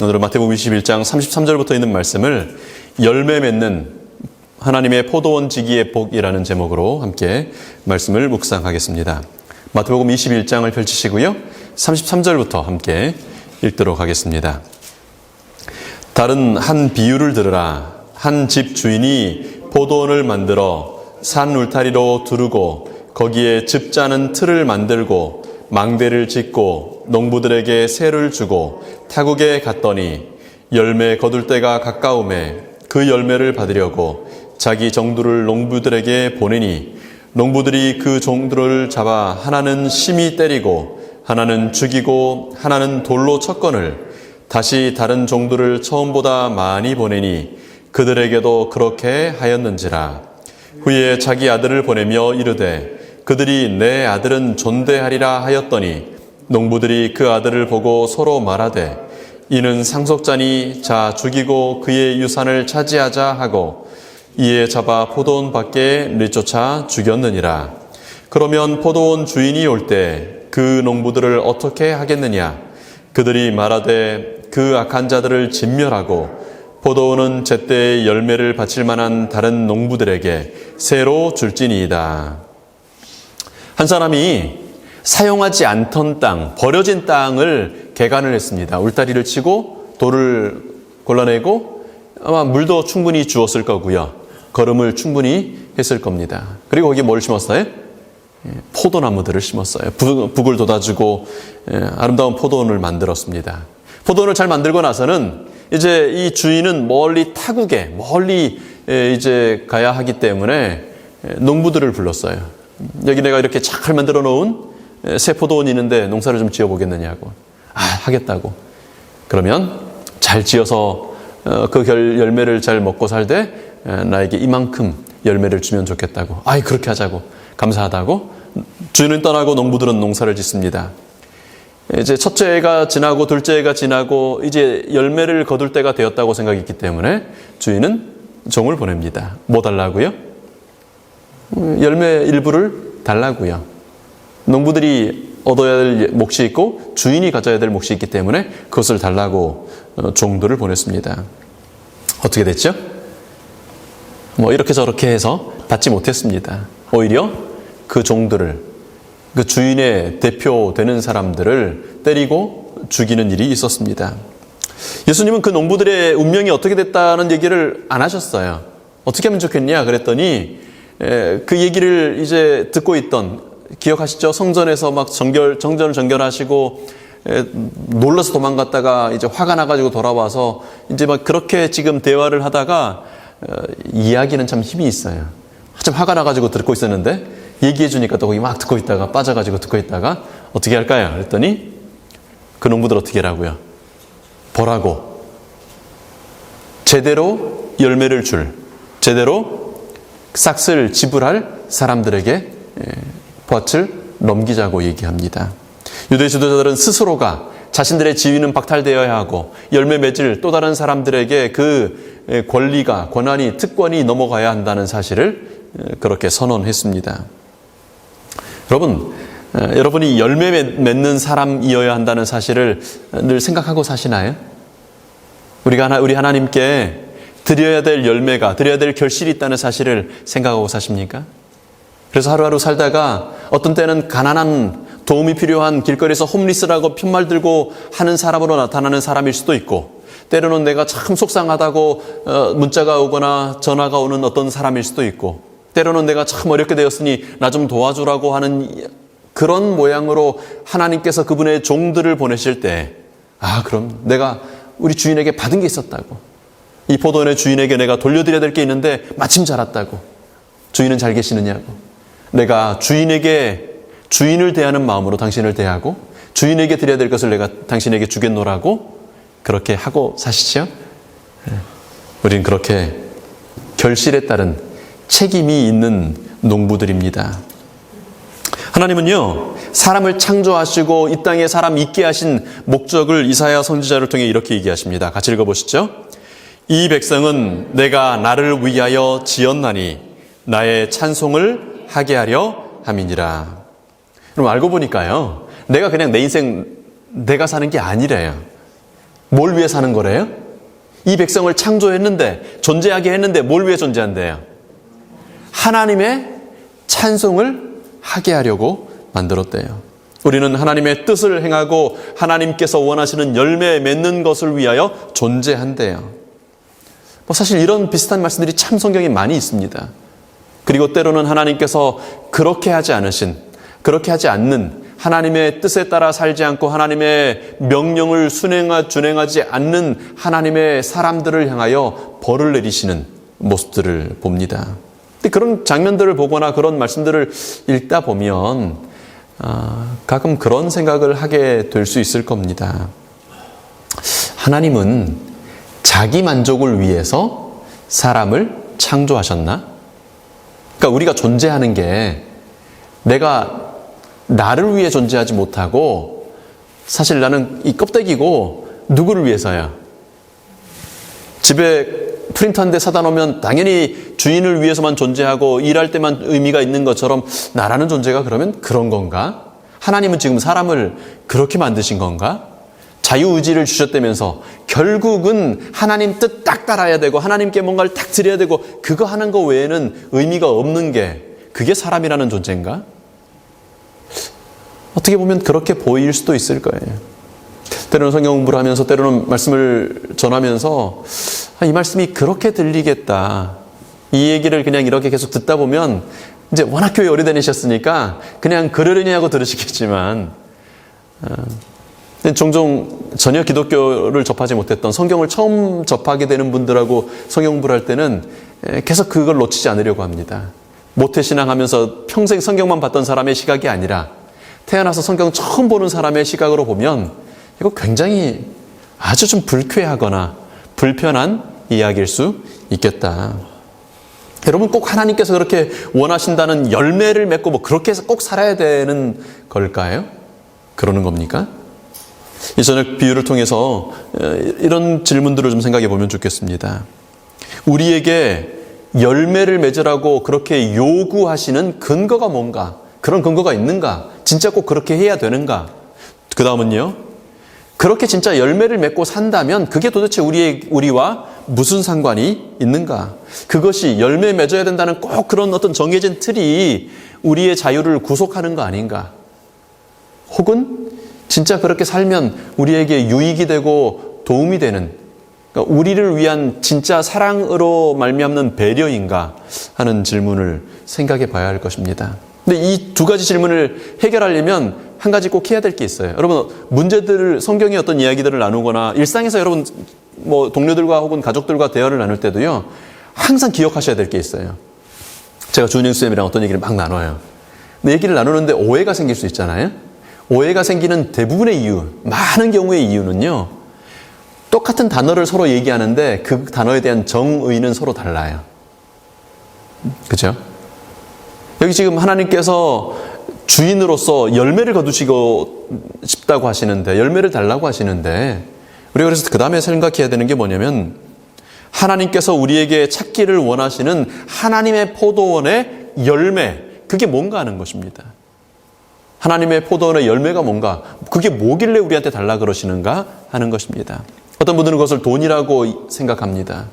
오늘은 마태복음 21장 33절부터 있는 말씀을 열매 맺는 하나님의 포도원 지기의 복이라는 제목으로 함께 말씀을 묵상하겠습니다. 마태복음 21장을 펼치시고요. 33절부터 함께 읽도록 하겠습니다. 다른 한 비유를 들으라. 한 집 주인이 포도원을 만들어 산 울타리로 두르고 거기에 즙 짜는 틀을 만들고 망대를 짓고 농부들에게 세를 주고 타국에 갔더니 열매 거둘 때가 가까우매 그 열매를 받으려고 자기 정도를 농부들에게 보내니 농부들이 그 종들을 잡아 하나는 심히 때리고 하나는 죽이고 하나는 돌로 쳤거늘 다시 다른 종들을 처음보다 많이 보내니 그들에게도 그렇게 하였는지라. 후에 자기 아들을 보내며 이르되 그들이 내 아들은 존대하리라 하였더니 농부들이 그 아들을 보고 서로 말하되 이는 상속자니 자 죽이고 그의 유산을 차지하자 하고 이에 잡아 포도원 밖에 내쫓아 죽였느니라. 그러면 포도원 주인이 올 때 그 농부들을 어떻게 하겠느냐? 그들이 말하되 그 악한 자들을 진멸하고 포도원은 제때의 열매를 바칠 만한 다른 농부들에게 새로 줄지니이다. 한 사람이 사용하지 않던 땅, 버려진 땅을 개간을 했습니다. 울타리를 치고 돌을 골라내고 아마 물도 충분히 주었을 거고요. 거름을 충분히 했을 겁니다. 그리고 거기에 뭘 심었어요? 포도나무들을 심었어요. 북을 돋아주고 아름다운 포도원을 만들었습니다. 포도원을 잘 만들고 나서는 이제 이 주인은 타국에 멀리 이제 가야 하기 때문에 농부들을 불렀어요. 여기 내가 이렇게 잘 만들어 놓은 새 포도원이 있는데 농사를 좀 지어 보겠느냐고. 하겠다고. 그러면 잘 지어서 그 열매를 잘 먹고 살되 나에게 이만큼 열매를 주면 좋겠다고. 그렇게 하자고. 감사하다고. 주인은 떠나고 농부들은 농사를 짓습니다. 이제 첫째 해가 지나고 둘째 해가 지나고 이제 열매를 거둘 때가 되었다고 생각했기 때문에 주인은 종을 보냅니다. 뭐 달라고요? 열매 일부를 달라고요. 농부들이 얻어야 될 몫이 있고 주인이 가져야 될 몫이 있기 때문에 그것을 달라고 종들을 보냈습니다. 어떻게 됐죠? 이렇게 저렇게 해서 받지 못했습니다. 오히려 그 종들을, 그 주인의 대표되는 사람들을 때리고 죽이는 일이 있었습니다. 예수님은 그 농부들의 운명이 어떻게 됐다는 얘기를 안 하셨어요. 어떻게 하면 좋겠냐 그랬더니 그 얘기를 이제 듣고 있던, 기억하시죠? 성전에서 막 정전을 정결하시고 놀라서 도망갔다가 이제 화가 나가지고 돌아와서 이제 막 그렇게 지금 대화를 하다가 이야기는 참 힘이 있어요. 참 화가 나가지고 듣고 있었는데 얘기해 주니까 또 거기 막 듣고 있다가 빠져가지고 듣고 있다가 어떻게 할까요? 그랬더니 그 농부들 어떻게 하라고요? 보라고. 제대로 열매를 줄, 제대로 싹을 지불할 사람들에게 밭을 넘기자고 얘기합니다. 유대 지도자들은 스스로가 자신들의 지위는 박탈되어야 하고 열매 맺을 또 다른 사람들에게 그 권리가, 권한이, 특권이 넘어가야 한다는 사실을 그렇게 선언했습니다. 여러분이 열매 맺는 사람이어야 한다는 사실을 늘 생각하고 사시나요? 우리 하나님께 드려야 될 열매가, 드려야 될 결실이 있다는 사실을 생각하고 사십니까? 그래서 하루하루 살다가 어떤 때는 가난한, 도움이 필요한 길거리에서 홈리스라고 편말 들고 하는 사람으로 나타나는 사람일 수도 있고, 때로는 내가 참 속상하다고 문자가 오거나 전화가 오는 어떤 사람일 수도 있고, 때로는 내가 참 어렵게 되었으니 나 좀 도와주라고 하는 그런 모양으로 하나님께서 그분의 종들을 보내실 때, 그럼 내가 우리 주인에게 받은 게 있었다고. 이 포도원의 주인에게 내가 돌려드려야 될 게 있는데 마침 잘 왔다고. 주인은 잘 계시느냐고. 내가 주인을 대하는 마음으로 당신을 대하고 주인에게 드려야 될 것을 내가 당신에게 주겠노라고 그렇게 하고 사시죠? 우린 그렇게 결실에 따른 책임이 있는 농부들입니다. 하나님은요, 사람을 창조하시고 이 땅에 사람 있게 하신 목적을 이사야 선지자를 통해 이렇게 얘기하십니다. 같이 읽어보시죠. 이 백성은 내가 나를 위하여 지었나니 나의 찬송을 하게 하려 함이니라. 그럼 알고 보니까요, 내가 그냥 내 인생 내가 사는 게 아니래요. 뭘 위해 사는 거래요? 이 백성을 창조했는데, 존재하게 했는데 뭘 위해 존재한대요? 하나님의 찬송을 하게 하려고 만들었대요. 우리는 하나님의 뜻을 행하고 하나님께서 원하시는 열매 맺는 것을 위하여 존재한대요. 사실 이런 비슷한 말씀들이 참 성경에 많이 있습니다. 그리고 때로는 하나님께서 그렇게 하지 않는 하나님의 뜻에 따라 살지 않고 하나님의 명령을 준행하지 않는 하나님의 사람들을 향하여 벌을 내리시는 모습들을 봅니다. 근데 그런 장면들을 보거나 그런 말씀들을 읽다 보면 가끔 그런 생각을 하게 될 수 있을 겁니다. 하나님은 자기 만족을 위해서 사람을 창조하셨나? 그러니까 우리가 존재하는 게 내가 나를 위해 존재하지 못하고 사실 나는 이 껍데기고 누구를 위해서야? 집에 프린터 한 대 사다 놓으면 당연히 주인을 위해서만 존재하고 일할 때만 의미가 있는 것처럼 나라는 존재가 그러면 그런 건가? 하나님은 지금 사람을 그렇게 만드신 건가? 자유의지를 주셨다면서 결국은 하나님 뜻 딱 따라야 되고 하나님께 뭔가를 딱 드려야 되고 그거 하는 거 외에는 의미가 없는 게 그게 사람이라는 존재인가? 어떻게 보면 그렇게 보일 수도 있을 거예요. 때로는 성경 공부를 하면서 때로는 말씀을 전하면서 이 말씀이 그렇게 들리겠다. 이 얘기를 그냥 이렇게 계속 듣다 보면 이제 워낙 교회 오래 다니셨으니까 그냥 그러려니 하고 들으시겠지만 종종 전혀 기독교를 접하지 못했던 성경을 처음 접하게 되는 분들하고 성경 공부를 할 때는 계속 그걸 놓치지 않으려고 합니다. 모태신앙하면서 평생 성경만 봤던 사람의 시각이 아니라 태어나서 성경 처음 보는 사람의 시각으로 보면 이거 굉장히 아주 좀 불쾌하거나 불편한 이야기일 수 있겠다. 여러분 꼭 하나님께서 그렇게 원하신다는 열매를 맺고 뭐 그렇게 해서 꼭 살아야 되는 걸까요? 그러는 겁니까? 이 저녁 비유를 통해서 이런 질문들을 좀 생각해 보면 좋겠습니다. 우리에게 열매를 맺으라고 그렇게 요구하시는 근거가 뭔가? 그런 근거가 있는가? 진짜 꼭 그렇게 해야 되는가? 그 다음은요. 그렇게 진짜 열매를 맺고 산다면 그게 도대체 우리와 무슨 상관이 있는가? 그것이 열매 맺어야 된다는 꼭 그런 어떤 정해진 틀이 우리의 자유를 구속하는 거 아닌가? 혹은 진짜 그렇게 살면 우리에게 유익이 되고 도움이 되는, 그러니까 우리를 위한 진짜 사랑으로 말미암는 배려인가 하는 질문을 생각해 봐야 할 것입니다. 근데 이 두 가지 질문을 해결하려면 한 가지 꼭 해야 될 게 있어요. 여러분, 문제들을, 성경의 어떤 이야기들을 나누거나 일상에서 여러분 뭐 동료들과 혹은 가족들과 대화를 나눌 때도요, 항상 기억하셔야 될 게 있어요. 제가 주은영 쌤이랑 어떤 얘기를 막 나눠요. 근데 얘기를 나누는데 오해가 생길 수 있잖아요. 오해가 생기는 대부분의 이유, 많은 경우의 이유는요, 똑같은 단어를 서로 얘기하는데 그 단어에 대한 정의는 서로 달라요. 그렇죠? 여기 지금 하나님께서 주인으로서 열매를 거두시고 싶다고 하시는데, 열매를 달라고 하시는데, 우리가 그래서 그 다음에 생각해야 되는 게 뭐냐면, 하나님께서 우리에게 찾기를 원하시는 하나님의 포도원의 열매, 그게 뭔가 하는 것입니다. 하나님의 포도원의 열매가 뭔가, 그게 뭐길래 우리한테 달라 그러시는가 하는 것입니다. 어떤 분들은 그것을 돈이라고 생각합니다.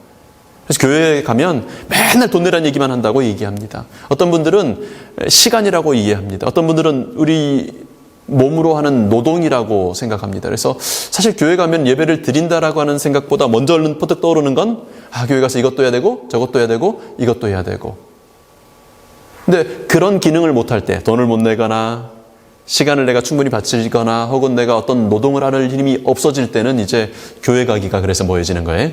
그래서 교회에 가면 맨날 돈 내라는 얘기만 한다고 얘기합니다. 어떤 분들은 시간이라고 이해합니다. 어떤 분들은 우리 몸으로 하는 노동이라고 생각합니다. 그래서 사실 교회 가면 예배를 드린다라고 하는 생각보다 먼저 얼른 퍼뜩 떠오르는 건, 교회 가서 이것도 해야 되고 저것도 해야 되고 이것도 해야 되고. 근데 그런 기능을 못할 때, 돈을 못 내거나 시간을 내가 충분히 바치거나 혹은 내가 어떤 노동을 하는 힘이 없어질 때는 이제 교회 가기가 그래서 뭐해지는 거예요?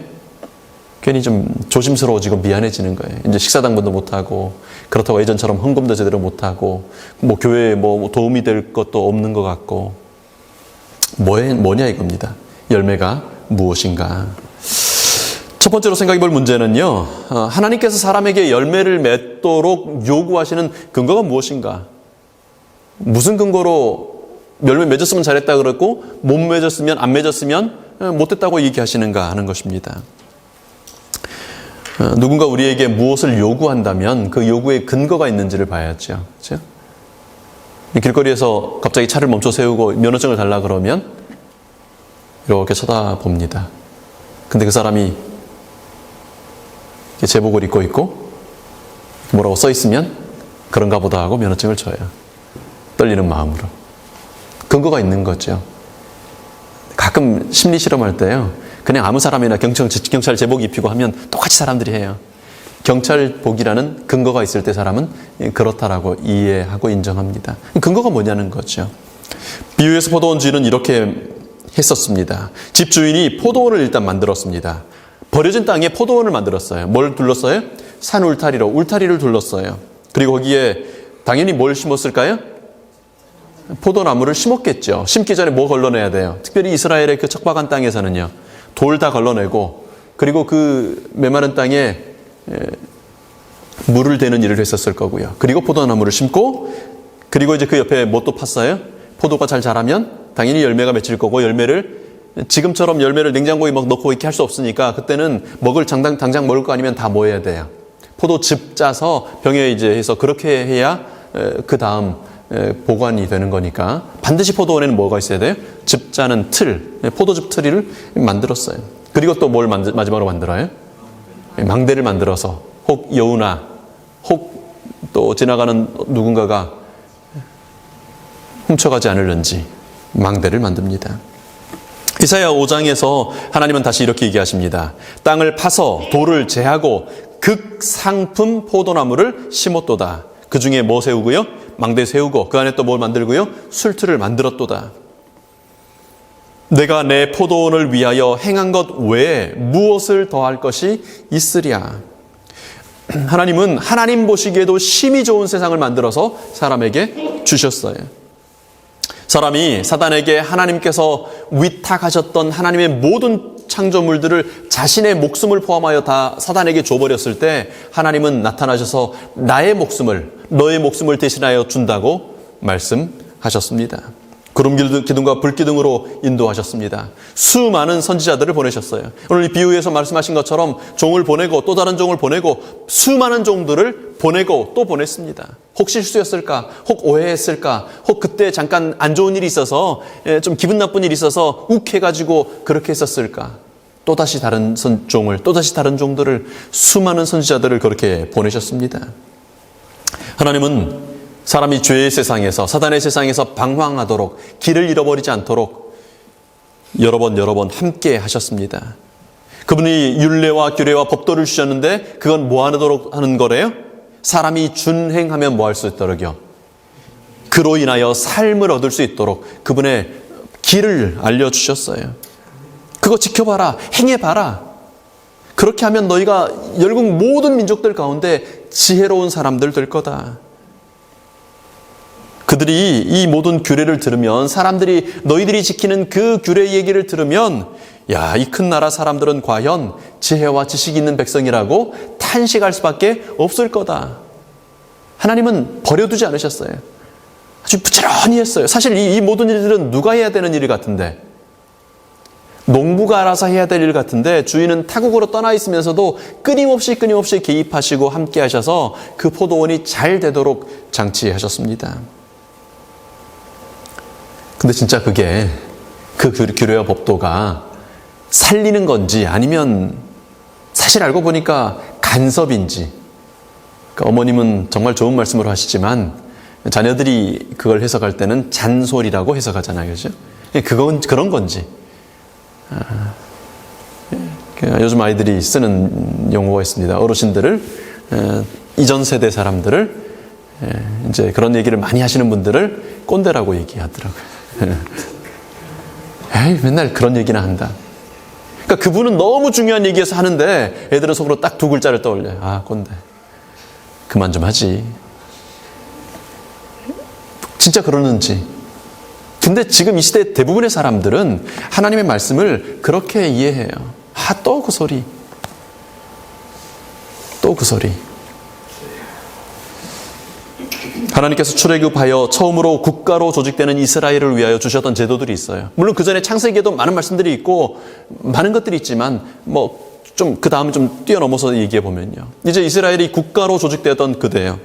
괜히 좀 조심스러워지고 미안해지는 거예요. 이제 식사당번도 못하고, 그렇다고 예전처럼 헌금도 제대로 못하고, 뭐 교회에 뭐 도움이 될 것도 없는 것 같고, 뭐냐 이겁니다. 열매가 무엇인가? 첫 번째로 생각해 볼 문제는요, 하나님께서 사람에게 열매를 맺도록 요구하시는 근거가 무엇인가? 무슨 근거로 열매 맺었으면 잘했다 그랬고, 못 맺었으면, 안 맺었으면 못했다고 얘기하시는가 하는 것입니다. 누군가 우리에게 무엇을 요구한다면 그 요구에 근거가 있는지를 봐야죠. 그렇죠? 길거리에서 갑자기 차를 멈춰 세우고 면허증을 달라 그러면 이렇게 쳐다봅니다. 근데 그 사람이 제복을 입고 있고 뭐라고 써 있으면 그런가 보다 하고 면허증을 줘요. 떨리는 마음으로. 근거가 있는 거죠. 가끔 심리 실험할 때요. 그냥 아무 사람이나 경찰 제복 입히고 하면 똑같이 사람들이 해요. 경찰복이라는 근거가 있을 때 사람은 그렇다라고 이해하고 인정합니다. 근거가 뭐냐는 거죠. 비유에서 포도원 주인은 이렇게 했었습니다. 집주인이 포도원을 일단 만들었습니다. 버려진 땅에 포도원을 만들었어요. 뭘 둘렀어요? 산 울타리로 울타리를 둘렀어요. 그리고 거기에 당연히 뭘 심었을까요? 포도나무를 심었겠죠. 심기 전에 뭐 걸러내야 돼요? 특별히 이스라엘의 그 척박한 땅에서는요. 돌 다 걸러내고 그리고 그 메마른 땅에 물을 대는 일을 했었을 거고요. 그리고 포도나무를 심고 그리고 이제 그 옆에 뭐 또 팠어요? 포도가 잘 자라면 당연히 열매가 맺힐 거고 열매를 지금처럼 열매를 냉장고에 막 넣고 이렇게 할 수 없으니까 그때는 당장 먹을 거 아니면 다 뭐 해야 돼요? 포도즙 짜서 병에 이제 해서 그렇게 해야 그 다음 보관이 되는 거니까 반드시 포도원에는 뭐가 있어야 돼요? 즙 짜는 틀, 포도즙 틀을 만들었어요. 그리고 또 뭘 마지막으로 만들어요? 망대를 만들어서 혹 여우나 혹 또 지나가는 누군가가 훔쳐가지 않을는지 망대를 만듭니다. 이사야 5장에서 하나님은 다시 이렇게 얘기하십니다. 땅을 파서 돌을 제하고 극상품 포도나무를 심었도다. 그 중에 뭐 세우고요? 망대 세우고 그 안에 또 뭘 만들고요? 술틀을 만들었도다. 내가 내 포도원을 위하여 행한 것 외에 무엇을 더할 것이 있으랴. 하나님은 하나님 보시기에도 심히 좋은 세상을 만들어서 사람에게 주셨어요. 사람이 사단에게 하나님께서 위탁하셨던 하나님의 모든 창조물들을 자신의 목숨을 포함하여 다 사단에게 줘버렸을 때 하나님은 나타나셔서 나의 목숨을 너의 목숨을 대신하여 준다고 말씀하셨습니다. 구름 기둥과 불 기둥으로 인도하셨습니다. 수많은 선지자들을 보내셨어요. 오늘 이 비유에서 말씀하신 것처럼 종을 보내고 또 다른 종을 보내고 수많은 종들을 보내고 또 보냈습니다. 혹 실수였을까? 혹 오해했을까? 혹 그때 잠깐 안 좋은 일이 있어서 좀 기분 나쁜 일이 있어서 욱해가지고 그렇게 했었을까? 또다시 다른 종을 또다시 다른 종들을 수많은 선지자들을 그렇게 보내셨습니다. 하나님은 사람이 죄의 세상에서 사단의 세상에서 방황하도록 길을 잃어버리지 않도록 여러 번 함께 하셨습니다. 그분이 율례와 규례와 법도를 주셨는데 그건 뭐 하도록 하는 거래요? 사람이 준행하면 뭐 할 수 있도록요? 그로 인하여 삶을 얻을 수 있도록 그분의 길을 알려주셨어요. 그거 지켜봐라. 행해봐라. 그렇게 하면 너희가 열국 모든 민족들 가운데 지혜로운 사람들 될 거다. 그들이 이 모든 규례를 들으면 사람들이 너희들이 지키는 그 규례 얘기를 들으면 야, 이 큰 나라 사람들은 과연 지혜와 지식이 있는 백성이라고 탄식할 수밖에 없을 거다. 하나님은 버려두지 않으셨어요. 아주 부지런히 했어요. 사실 이 모든 일들은 누가 해야 되는 일 같은데 농부가 알아서 해야 될 일 같은데 주인은 타국으로 떠나 있으면서도 끊임없이 개입하시고 함께 하셔서 그 포도원이 잘 되도록 장치하셨습니다. 근데 진짜 그게 그 규례와 법도가 살리는 건지 아니면 사실 알고 보니까 간섭인지. 그러니까 어머님은 정말 좋은 말씀을 하시지만 자녀들이 그걸 해석할 때는 잔소리라고 해석하잖아요. 그죠? 그건 그런 건지. 요즘 아이들이 쓰는 용어가 있습니다. 어르신들을 이전 세대 사람들을 이제 그런 얘기를 많이 하시는 분들을 꼰대라고 얘기하더라고요. 에이, 맨날 그런 얘기나 한다. 그러니까 그분은 너무 중요한 얘기해서 하는데 애들은 속으로 딱 두 글자를 떠올려요. 아, 꼰대. 그만 좀 하지. 진짜 그러는지. 근데 지금 이 시대 대부분의 사람들은 하나님의 말씀을 그렇게 이해해요. 아, 또 그 소리. 또 그 소리. 하나님께서 출애굽하여 처음으로 국가로 조직되는 이스라엘을 위하여 주셨던 제도들이 있어요. 물론 그 전에 창세기에도 많은 말씀들이 있고 많은 것들이 있지만 좀 그 다음에 좀 뛰어넘어서 얘기해 보면요. 이제 이스라엘이 국가로 조직되었던 그때예요.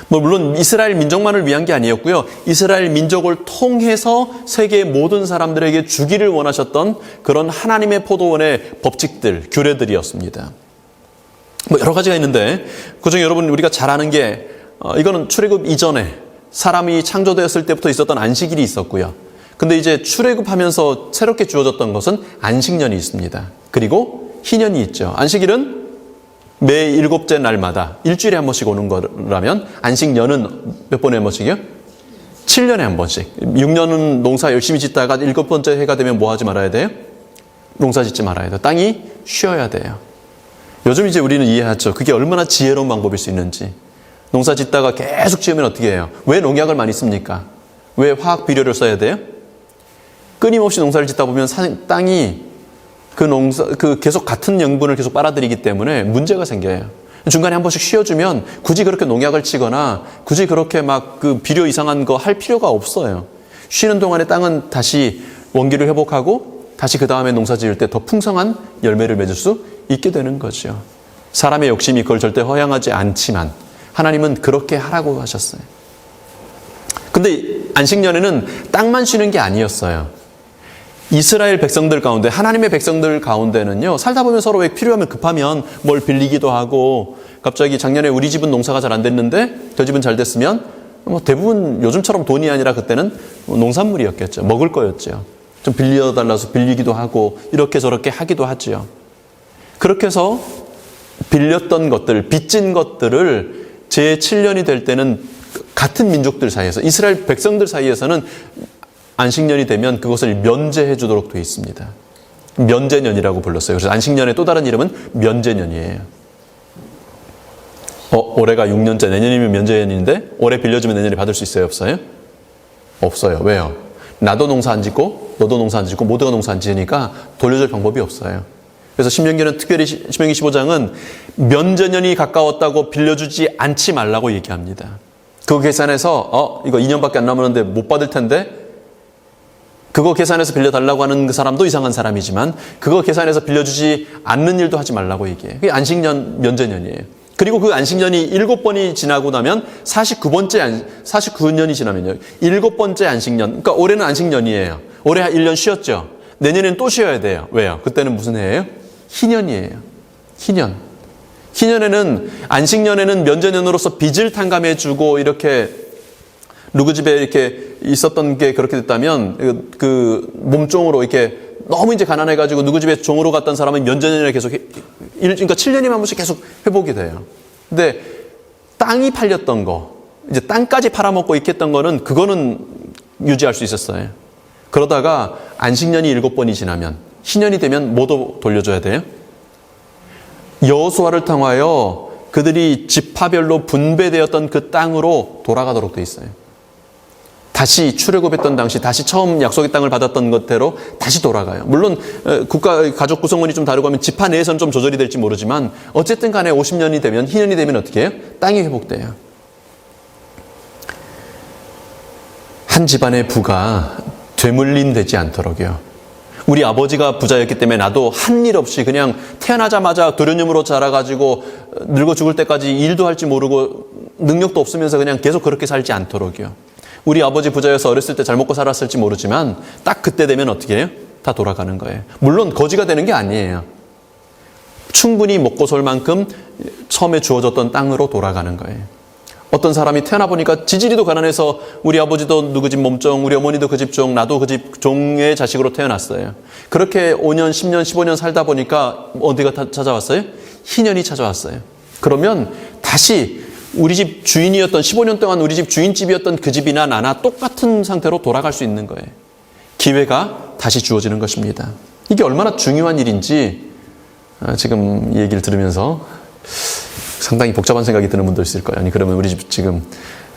물론 이스라엘 민족만을 위한 게 아니었고요. 이스라엘 민족을 통해서 세계의 모든 사람들에게 주기를 원하셨던 그런 하나님의 포도원의 법칙들, 규례들이었습니다. 여러 가지가 있는데 그중에 여러분 우리가 잘 아는 게 이거는 출애굽 이전에 사람이 창조되었을 때부터 있었던 안식일이 있었고요. 근데 이제 출애굽하면서 새롭게 주어졌던 것은 안식년이 있습니다. 그리고 희년이 있죠. 안식일은 매 7째 날마다 일주일에 한 번씩 오는 거라면 안식년은 몇 번에 한 번씩이요? 7년에 한 번씩. 6년은 농사 열심히 짓다가 7번째 해가 되면 뭐 하지 말아야 돼요? 농사 짓지 말아야 돼요. 땅이 쉬어야 돼요. 요즘 이제 우리는 이해하죠. 그게 얼마나 지혜로운 방법일 수 있는지. 농사 짓다가 계속 지으면 어떻게 해요? 왜 농약을 많이 씁니까? 왜 화학 비료를 써야 돼요? 끊임없이 농사를 짓다 보면 땅이 계속 같은 영분을 계속 빨아들이기 때문에 문제가 생겨요. 중간에 한 번씩 쉬어주면 굳이 그렇게 농약을 치거나 굳이 그렇게 막 그 비료 이상한 거 할 필요가 없어요. 쉬는 동안에 땅은 다시 원기를 회복하고 다시 그 다음에 농사 지을 때 더 풍성한 열매를 맺을 수 있게 되는 거죠. 사람의 욕심이 그걸 절대 허용하지 않지만 하나님은 그렇게 하라고 하셨어요. 근데 안식년에는 땅만 쉬는 게 아니었어요. 이스라엘 백성들 가운데, 하나님의 백성들 가운데는요, 살다 보면 서로 왜 필요하면 급하면 뭘 빌리기도 하고, 갑자기 작년에 우리 집은 농사가 잘 안 됐는데 저 집은 잘 됐으면 대부분 요즘처럼 돈이 아니라 그때는 농산물이었겠죠. 먹을 거였죠. 좀 빌려달라서 빌리기도 하고 이렇게 저렇게 하기도 하죠. 그렇게 해서 빌렸던 것들, 빚진 것들을 제7년이 될 때는 같은 민족들 사이에서, 이스라엘 백성들 사이에서는 안식년이 되면 그것을 면제해 주도록 되어 있습니다. 면제년이라고 불렀어요. 그래서 안식년의 또 다른 이름은 면제년이에요. 올해가 6년째, 내년이면 면제년인데 올해 빌려주면 내년에 받을 수 있어요? 없어요? 없어요. 왜요? 나도 농사 안 짓고 너도 농사 안 짓고 모두가 농사 안 지으니까 돌려줄 방법이 없어요. 그래서 신명기는 특별히 신명기 15장은 면제년이 가까웠다고 빌려주지 않지 말라고 얘기합니다. 그거 계산해서 이거 2년밖에 안 남았는데 못 받을 텐데 그거 계산해서 빌려달라고 하는 그 사람도 이상한 사람이지만 그거 계산해서 빌려주지 않는 일도 하지 말라고 얘기해요. 그게 안식년, 면제년이에요. 그리고 그 안식년이 7번이 지나고 나면 49년이 지나면요. 7번째 안식년. 그러니까 올해는 안식년이에요. 올해 1년 쉬었죠. 내년에는 또 쉬어야 돼요. 왜요? 그때는 무슨 해예요? 희년이에요. 희년. 희년에는, 안식년에는 면제년으로서 빚을 탕감해주고 이렇게 누구 집에 이렇게 있었던 게 그렇게 됐다면 그 몸종으로 이렇게 너무 이제 가난해가지고 누구 집에 종으로 갔던 사람은 면제년에 계속 그러니까 7년이면 한 번씩 계속 회복이 돼요. 근데 땅이 팔렸던 거, 이제 땅까지 팔아먹고 있겠던 거는 그거는 유지할 수 있었어요. 그러다가 안식년이 7번이 지나면 희년이 되면 뭐도 돌려줘야 돼요? 여호수아를 통하여 그들이 지파별로 분배되었던 그 땅으로 돌아가도록 돼 있어요. 다시 출애굽했던 당시, 다시 처음 약속의 땅을 받았던 것대로 다시 돌아가요. 물론 국가 가족 구성원이 좀 다르고 하면 지파 내에서는 좀 조절이 될지 모르지만 어쨌든 간에 50년이 되면, 희년이 되면 어떻게 해요? 땅이 회복돼요. 한 집안의 부가 되물림 되지 않도록요. 우리 아버지가 부자였기 때문에 나도 한 일 없이 그냥 태어나자마자 도련님으로 자라가지고 늙어 죽을 때까지 일도 할지 모르고 능력도 없으면서 그냥 계속 그렇게 살지 않도록요. 우리 아버지 부자여서 어렸을 때 잘 먹고 살았을지 모르지만 딱 그때 되면 어떻게 해요? 다 돌아가는 거예요. 물론 거지가 되는 게 아니에요. 충분히 먹고 살 만큼 처음에 주어졌던 땅으로 돌아가는 거예요. 어떤 사람이 태어나 보니까 지지리도 가난해서 우리 아버지도 누구 집 몸종, 우리 어머니도 그 집 종, 나도 그 집 종의 자식으로 태어났어요. 그렇게 5년, 10년, 15년 살다 보니까 어디가 찾아왔어요? 희년이 찾아왔어요. 그러면 다시 우리 집 주인이었던, 15년 동안 우리 집 주인집이었던 그 집이나 나나 똑같은 상태로 돌아갈 수 있는 거예요. 기회가 다시 주어지는 것입니다. 이게 얼마나 중요한 일인지 지금 이 얘기를 들으면서 상당히 복잡한 생각이 드는 분도 있을 거예요. 아니 그러면 우리 집 지금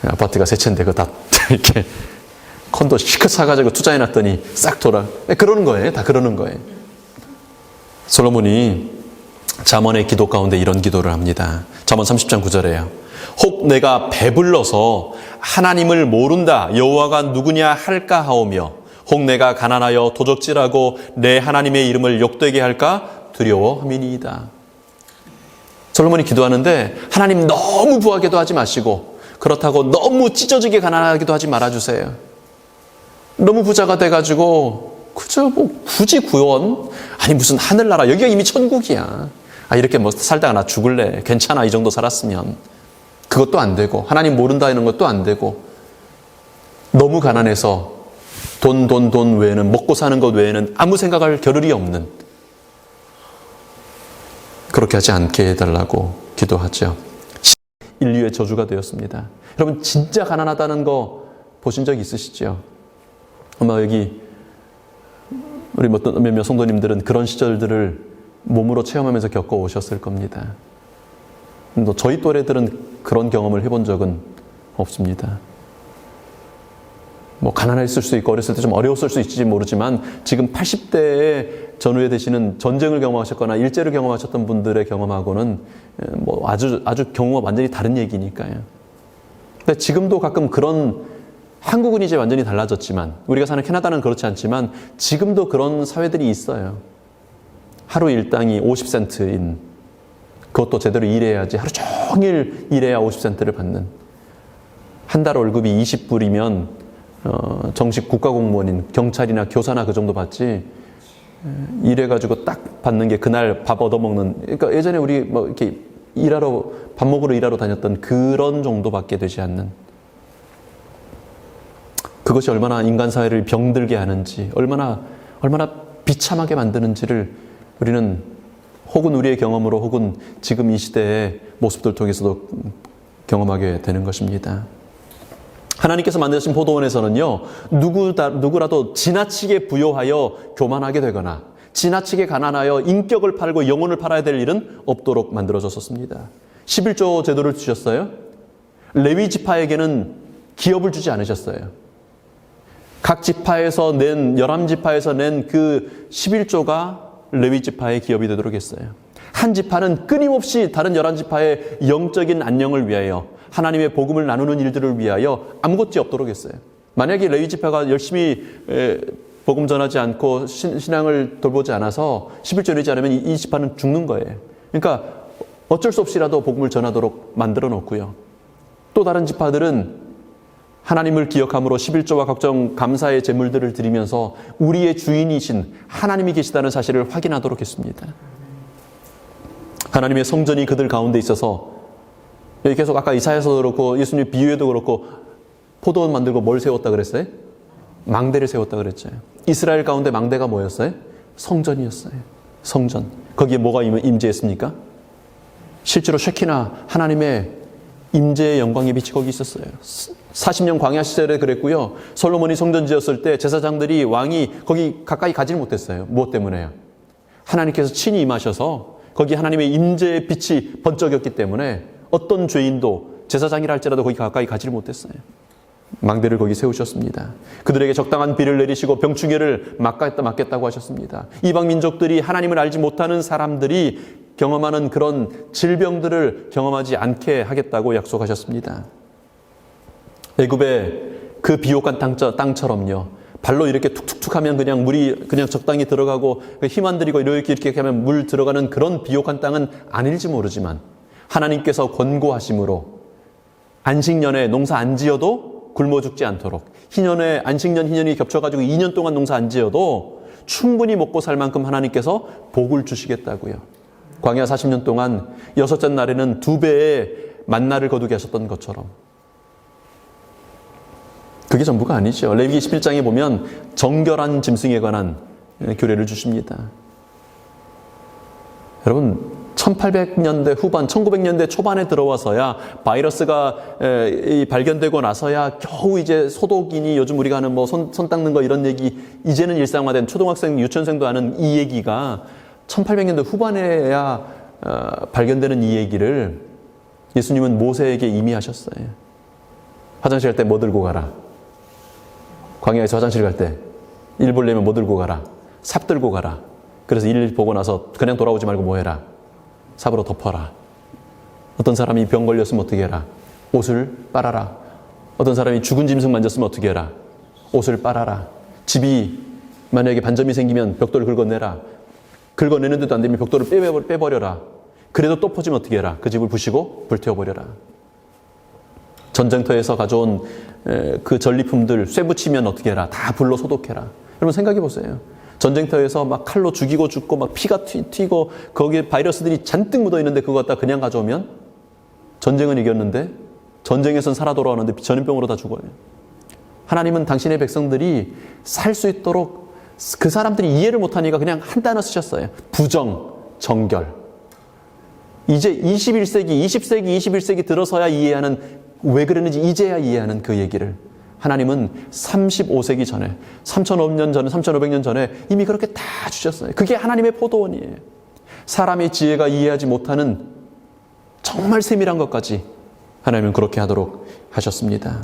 아파트가 세 채인데 그거 다 이렇게 콘도 실컷 사가지고 투자해놨더니 싹 돌아. 그러는 거예요. 다 그러는 거예요. 솔로몬이 잠언의 기도 가운데 이런 기도를 합니다. 잠언 30장 9절에요. 혹 내가 배불러서 하나님을 모른다 여호와가 누구냐 할까 하오며 혹 내가 가난하여 도적질하고 내 하나님의 이름을 욕되게 할까 두려워함이니이다. 솔로몬이 기도하는데 하나님 너무 부하게도 하지 마시고 그렇다고 너무 찢어지게 가난하기도 하지 말아주세요. 너무 부자가 돼가지고 그저 뭐 굳이 구원? 아니 무슨 하늘나라, 여기가 이미 천국이야. 이렇게 뭐 살다가 나 죽을래. 괜찮아, 이 정도 살았으면. 그것도 안 되고, 하나님 모른다 이런 것도 안 되고, 너무 가난해서 돈 외에는, 먹고 사는 것 외에는 아무 생각할 겨를이 없는, 그렇게 하지 않게 해달라고 기도하죠. 인류의 저주가 되었습니다. 여러분 진짜 가난하다는 거 보신 적 있으시죠? 아마 여기 우리 몇몇 성도님들은 그런 시절들을 몸으로 체험하면서 겪어오셨을 겁니다. 또 저희 또래들은 그런 경험을 해본 적은 없습니다. 뭐 가난했을 수 있고 어렸을 때 좀 어려웠을 수 있을지 모르지만 지금 80대에 전후에 되시는 전쟁을 경험하셨거나 일제를 경험하셨던 분들의 경험하고는 뭐 아주 경우가 완전히 다른 얘기니까요. 근데 지금도 가끔 그런, 한국은 이제 완전히 달라졌지만 우리가 사는 캐나다는 그렇지 않지만 지금도 그런 사회들이 있어요. 하루 일당이 50센트인, 그것도 제대로 일해야지 하루 종일 일해야 50센트를 받는, 한 달 월급이 20불이면 정식 국가공무원인 경찰이나 교사나 그 정도 받지, 일해가지고 딱 받는 게 그날 밥 얻어먹는, 그러니까 예전에 우리 뭐 이렇게 밥 먹으러 일하러 다녔던 그런 정도밖에 되지 않는, 그것이 얼마나 인간 사회를 병들게 하는지, 얼마나 비참하게 만드는지를 우리는 혹은 우리의 경험으로 혹은 지금 이 시대의 모습들 통해서도 경험하게 되는 것입니다. 하나님께서 만드신 포도원에서는요, 누구라도 지나치게 부요하여 교만하게 되거나 지나치게 가난하여 인격을 팔고 영혼을 팔아야 될 일은 없도록 만들어졌었습니다. 11조 제도를 주셨어요. 레위 지파에게는 기업을 주지 않으셨어요. 각 지파에서 낸, 11지파에서 낸 그 11조가 레위 지파의 기업이 되도록 했어요. 한 지파는 끊임없이 다른 11지파의 영적인 안녕을 위하여, 하나님의 복음을 나누는 일들을 위하여 아무것도 없도록 했어요. 만약에 레위 지파가 열심히 복음 전하지 않고 신앙을 돌보지 않아서 11조 내지 않으면 이 지파는 죽는 거예요. 그러니까 어쩔 수 없이라도 복음을 전하도록 만들어 놓고요. 또 다른 지파들은 하나님을 기억함으로 11조와 각종 감사의 제물들을 드리면서 우리의 주인이신 하나님이 계시다는 사실을 확인하도록 했습니다. 하나님의 성전이 그들 가운데 있어서, 여기 계속 아까 이사야서도 그렇고 예수님 비유에도 그렇고 포도원 만들고 뭘 세웠다 그랬어요? 망대를 세웠다 그랬죠. 이스라엘 가운데 망대가 뭐였어요? 성전이었어요. 성전. 거기에 뭐가 임재했습니까? 실제로 쉐키나 하나님의 임재의 영광의 빛이 거기 있었어요. 40년 광야 시절에 그랬고요. 솔로몬이 성전 지었을 때 제사장들이, 왕이 거기 가까이 가지를 못했어요. 무엇 때문에요? 하나님께서 친히 임하셔서 거기 하나님의 임재의 빛이 번쩍였기 때문에 어떤 죄인도 제사장이라 할지라도 거기 가까이 가지를 못했어요. 망대를 거기 세우셨습니다. 그들에게 적당한 비를 내리시고 병충해를 막겠다고 하셨습니다. 이방 민족들이, 하나님을 알지 못하는 사람들이 경험하는 그런 질병들을 경험하지 않게 하겠다고 약속하셨습니다. 애굽의 그 비옥한 땅처럼요, 발로 이렇게 툭툭툭 하면 그냥 물이 그냥 적당히 들어가고 힘 안 들이고 이렇게 하면 물 들어가는 그런 비옥한 땅은 아닐지 모르지만 하나님께서 권고하심으로 안식년에 농사 안 지어도 굶어 죽지 않도록, 희년에 안식년, 희년이 겹쳐가지고 2년 동안 농사 안 지어도 충분히 먹고 살 만큼 하나님께서 복을 주시겠다고요. 광야 40년 동안 여섯째 날에는 2배의 만나를 거두게 하셨던 것처럼. 그게 전부가 아니죠. 레위기 11장에 보면 정결한 짐승에 관한 규례를 주십니다. 여러분 1800년대 후반, 1900년대 초반에 들어와서야, 바이러스가 발견되고 나서야 겨우 이제 소독이니 요즘 우리가 하는 뭐 손 닦는 거 이런 얘기, 이제는 일상화된 초등학생, 유치원생도 하는 이 얘기가 1800년대 후반에야 발견되는 이 얘기를 예수님은 모세에게 이미 하셨어요. 화장실 갈 때 뭐 들고 가라. 광야에서 화장실 갈 때 일 보려면 뭐 들고 가라. 삽 들고 가라. 그래서 일 보고 나서 그냥 돌아오지 말고 뭐 해라. 삽으로 덮어라. 어떤 사람이 병 걸렸으면 어떻게 해라. 옷을 빨아라. 어떤 사람이 죽은 짐승 만졌으면 어떻게 해라. 옷을 빨아라. 집이 만약에 반점이 생기면 벽돌을 긁어내라. 긁어내는데도 안 되면 벽돌을 빼버려라. 그래도 또 퍼지면 어떻게 해라. 그 집을 부시고 불태워버려라. 전쟁터에서 가져온 그 전리품들 쇠붙이면 어떻게 해라. 다 불로 소독해라. 여러분 생각해 보세요. 전쟁터에서 막 칼로 죽이고 죽고 막 피가 튀고 거기에 바이러스들이 잔뜩 묻어 있는데 그거 갖다 그냥 가져오면 전쟁은 이겼는데 전쟁에선 살아 돌아오는데 전염병으로 다 죽어요. 하나님은 당신의 백성들이 살 수 있도록 그 사람들이 이해를 못하니까 그냥 한 단어 쓰셨어요. 부정, 정결. 이제 21세기, 20세기, 21세기 들어서야 이해하는, 왜 그랬는지 이제야 이해하는 그 얘기를 하나님은 35세기 전에, 3,500년 전에, 3,500년 전에 이미 그렇게 다 주셨어요. 그게 하나님의 포도원이에요. 사람의 지혜가 이해하지 못하는 정말 세밀한 것까지 하나님은 그렇게 하도록 하셨습니다.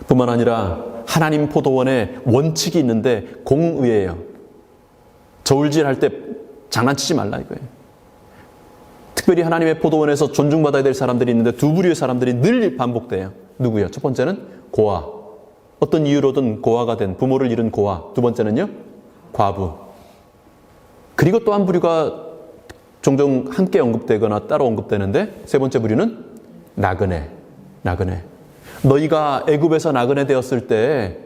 뿐만 아니라 하나님 포도원에 원칙이 있는데 공의예요. 저울질 할 때 장난치지 말라 이거예요. 특별히 하나님의 포도원에서 존중받아야 될 사람들이 있는데 두 부류의 사람들이 늘 반복돼요. 누구요? 첫 번째는 고아. 어떤 이유로든 고아가 된 부모를 잃은 고아. 두 번째는요? 과부. 그리고 또 한 부류가 종종 함께 언급되거나 따로 언급되는데 세 번째 부류는 나그네. 나그네. 너희가 애굽에서 나그네 되었을 때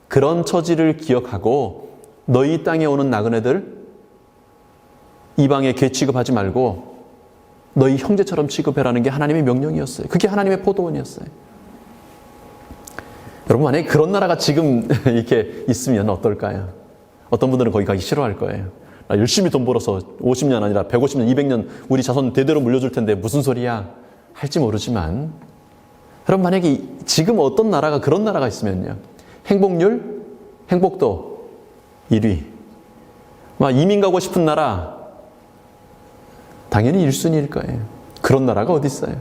그런 처지를 기억하고 너희 땅에 오는 나그네들 이방에 개 취급하지 말고 너희 형제처럼 취급해라는 게 하나님의 명령이었어요. 그게 하나님의 포도원이었어요. 여러분 만약에 그런 나라가 지금 이렇게 있으면 어떨까요? 어떤 분들은 거기 가기 싫어할 거예요. 나 열심히 돈 벌어서 50년 아니라 150년, 200년 우리 자손 대대로 물려줄 텐데 무슨 소리야 할지 모르지만 여러분 만약에 지금 어떤 나라가 그런 나라가 있으면요. 행복률, 행복도 1위. 막 이민 가고 싶은 나라 당연히 1순위일 거예요. 그런 나라가 어디 있어요?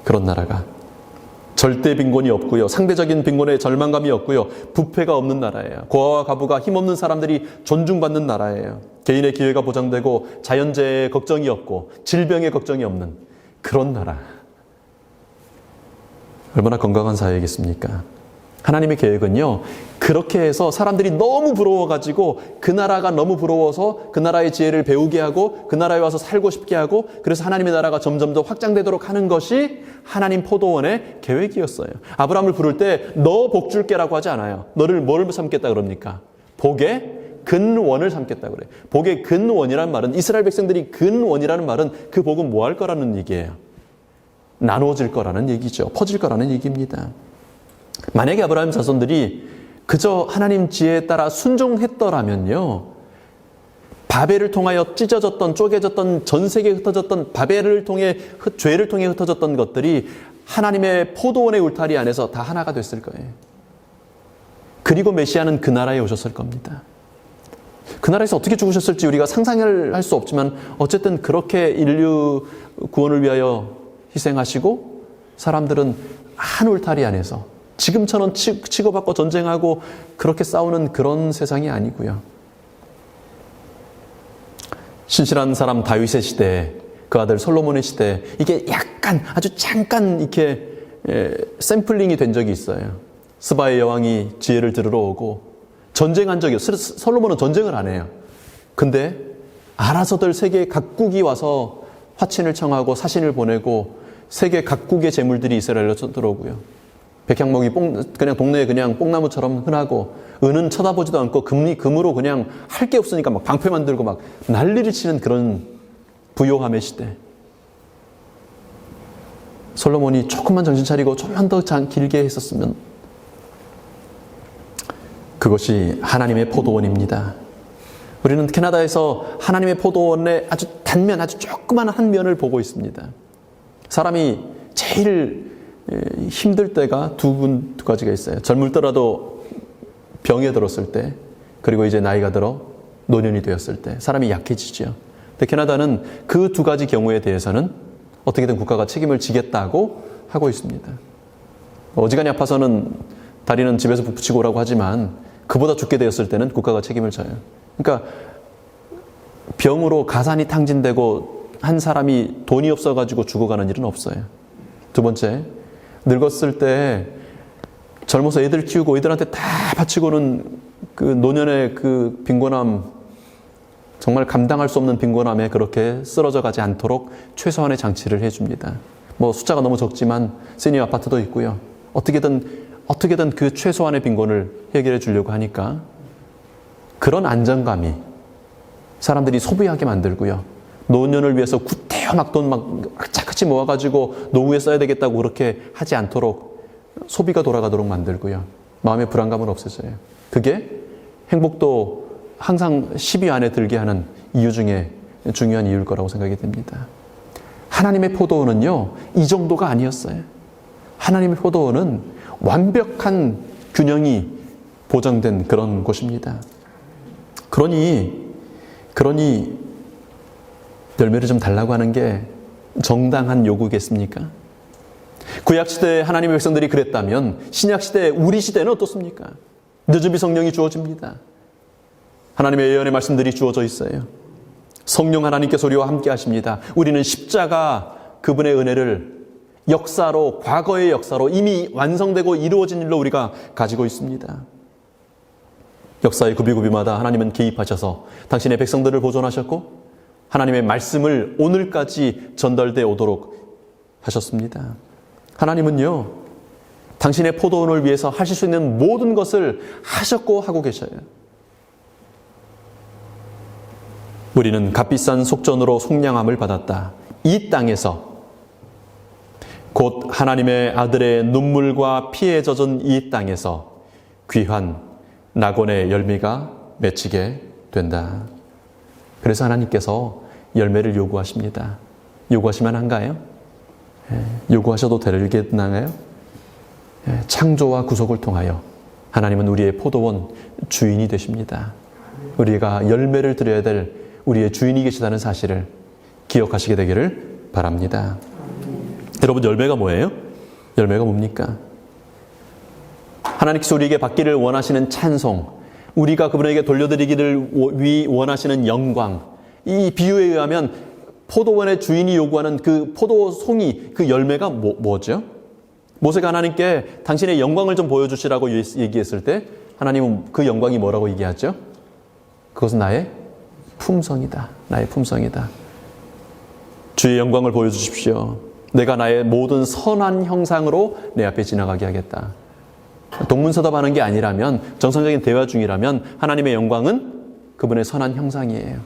그런 나라가. 절대 빈곤이 없고요. 상대적인 빈곤에 절망감이 없고요. 부패가 없는 나라예요. 고아와 과부가 힘없는 사람들이 존중받는 나라예요. 개인의 기회가 보장되고 자연재해에 걱정이 없고 질병에 걱정이 없는 그런 나라. 얼마나 건강한 사회이겠습니까? 하나님의 계획은요, 그렇게 해서 사람들이 너무 부러워가지고 그 나라가 너무 부러워서 그 나라의 지혜를 배우게 하고 그 나라에 와서 살고 싶게 하고 그래서 하나님의 나라가 점점 더 확장되도록 하는 것이 하나님 포도원의 계획이었어요. 아브라함을 부를 때 너 복 줄게라고 하지 않아요. 너를 뭘 삼겠다 그럽니까? 복의 근원을 삼겠다 그래요. 복의 근원이라는 말은 이스라엘 백성들이 근원이라는 말은 그 복은 뭐 할 거라는 얘기예요. 나누어질 거라는 얘기죠. 퍼질 거라는 얘기입니다. 만약에 아브라함 자손들이 그저 하나님 지혜에 따라 순종했더라면요. 바벨을 통하여 찢어졌던 쪼개졌던 전 세계에 흩어졌던 바벨을 통해 죄를 통해 흩어졌던 것들이 하나님의 포도원의 울타리 안에서 다 하나가 됐을 거예요. 그리고 메시아는 그 나라에 오셨을 겁니다. 그 나라에서 어떻게 죽으셨을지 우리가 상상을 할 수 없지만 어쨌든 그렇게 인류 구원을 위하여 희생하시고 사람들은 한 울타리 안에서 지금처럼 치고받고 전쟁하고 그렇게 싸우는 그런 세상이 아니고요. 신실한 사람 다윗의 시대, 그 아들 솔로몬의 시대, 이게 약간 아주 잠깐 이렇게 샘플링이 된 적이 있어요. 스바의 여왕이 지혜를 들으러 오고 전쟁한 적이 없어요. 솔로몬은 전쟁을 안 해요. 근데 알아서들 세계 각국이 와서 화친을 청하고 사신을 보내고 세계 각국의 재물들이 이스라엘로 들어오고요. 백향목이 그냥 동네에 그냥 뽕나무처럼 흔하고 은은 쳐다보지도 않고 금으로 그냥 할 게 없으니까 막 방패 만들고 막 난리를 치는 그런 부요함의 시대. 솔로몬이 조금만 정신 차리고 조금만 더 길게 했었으면 그것이 하나님의 포도원입니다. 우리는 캐나다에서 하나님의 포도원의 아주 단면, 아주 조그만 한 면을 보고 있습니다. 사람이 제일 힘들 때가 두 가지가 있어요. 젊을 때라도 병에 들었을 때, 그리고 이제 나이가 들어 노년이 되었을 때 사람이 약해지죠. 근데 캐나다는 그 두 가지 경우에 대해서는 어떻게든 국가가 책임을 지겠다고 하고 있습니다. 어지간히 아파서는 다리는 집에서 붙이고 오라고 하지만 그보다 죽게 되었을 때는 국가가 책임을 져요. 그러니까 병으로 가산이 탕진되고 한 사람이 돈이 없어가지고 죽어가는 일은 없어요. 두 번째, 늙었을 때 젊어서 애들 키우고 애들한테 다 바치고는 그 노년의 그 빈곤함, 정말 감당할 수 없는 빈곤함에 그렇게 쓰러져 가지 않도록 최소한의 장치를 해줍니다. 뭐 숫자가 너무 적지만 시니어 아파트도 있고요. 어떻게든 그 최소한의 빈곤을 해결해 주려고 하니까 그런 안정감이 사람들이 소비하게 만들고요. 노년을 위해서 구태여 막 돈 막 악착같이 모아가지고 노후에 써야 되겠다고 그렇게 하지 않도록 소비가 돌아가도록 만들고요. 마음의 불안감을 없애줘요. 그게 행복도 항상 10위 안에 들게 하는 이유 중에 중요한 이유일 거라고 생각이 됩니다. 하나님의 포도원은요, 이 정도가 아니었어요. 하나님의 포도원은 완벽한 균형이 보장된 그런 곳입니다. 그러니 열매를 좀 달라고 하는 게 정당한 요구겠습니까? 구약시대에 하나님의 백성들이 그랬다면 신약시대 우리 시대는 어떻습니까? 늦은비 성령이 주어집니다. 하나님의 예언의 말씀들이 주어져 있어요. 성령 하나님께서 우리와 함께 하십니다. 우리는 십자가 그분의 은혜를 역사로, 과거의 역사로 이미 완성되고 이루어진 일로 우리가 가지고 있습니다. 역사의 구비구비마다 하나님은 개입하셔서 당신의 백성들을 보존하셨고 하나님의 말씀을 오늘까지 전달되어 오도록 하셨습니다. 하나님은요, 당신의 포도원을 위해서 하실 수 있는 모든 것을 하셨고 하고 계셔요. 우리는 값비싼 속전으로 속량함을 받았다. 이 땅에서 곧 하나님의 아들의 눈물과 피에 젖은 이 땅에서 귀한 낙원의 열매가 맺히게 된다. 그래서 하나님께서 열매를 요구하십니다. 요구하시면 한가요? 요구하셔도 되겠나요? 창조와 구속을 통하여 하나님은 우리의 포도원 주인이 되십니다. 우리가 열매를 드려야 될 우리의 주인이 계시다는 사실을 기억하시게 되기를 바랍니다. 여러분, 열매가 뭐예요? 열매가 뭡니까? 하나님께서 우리에게 받기를 원하시는 찬송, 우리가 그분에게 돌려드리기를 원하시는 영광, 이 비유에 의하면 포도원의 주인이 요구하는 그 포도송이, 그 열매가 뭐죠? 모세가 하나님께 당신의 영광을 좀 보여주시라고 얘기했을 때 하나님은 그 영광이 뭐라고 얘기하죠? 그것은 나의 품성이다. 나의 품성이다. 주의 영광을 보여주십시오. 내가 나의 모든 선한 형상으로 내 앞에 지나가게 하겠다. 동문서답하는 게 아니라면, 정상적인 대화 중이라면 하나님의 영광은 그분의 선한 형상이에요.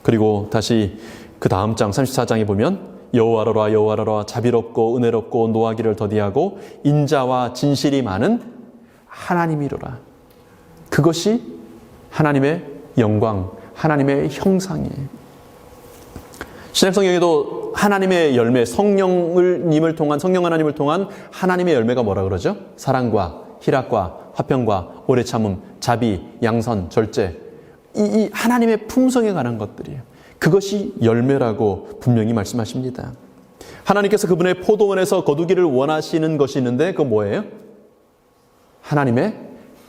그리고 다시 그 다음 장 34장에 보면 여호와로라 여호와로라 자비롭고 은혜롭고 노하기를 더디하고 인자와 진실이 많은 하나님이로라. 그것이 하나님의 영광, 하나님의 형상이에요. 신약성경에도 하나님의 열매, 성령 하나님을 통한 하나님의 열매가 뭐라 그러죠? 사랑과 희락과 화평과 오래 참음, 자비, 양선, 절제. 이 하나님의 품성에 관한 것들이에요. 그것이 열매라고 분명히 말씀하십니다. 하나님께서 그분의 포도원에서 거두기를 원하시는 것이 있는데 그건 뭐예요? 하나님의